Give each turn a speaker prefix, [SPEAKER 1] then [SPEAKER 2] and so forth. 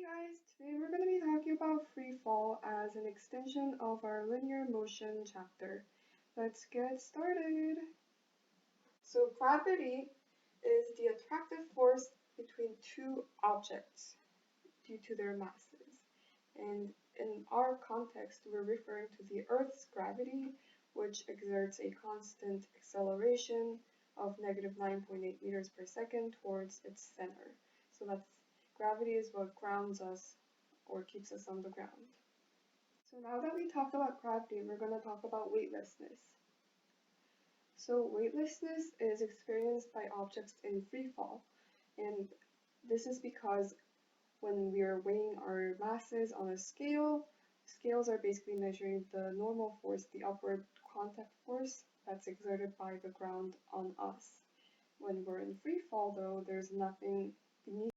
[SPEAKER 1] Hey guys, today we're going to be talking about free fall as an extension of our linear motion chapter. Let's get started. So gravity is the attractive force between two objects due to their masses. And in our context, we're referring to the Earth's gravity, which exerts a constant acceleration of negative 9.8 meters per second towards its center. So that's gravity is what grounds us or keeps us on the ground. So now that we talked about gravity, we're going to talk about weightlessness. So weightlessness is experienced by objects in free fall, and this is because when we are weighing our masses on a scale, scales are basically measuring the normal force, the upward contact force that's exerted by the ground on us. When we're in free fall though, there's nothing beneath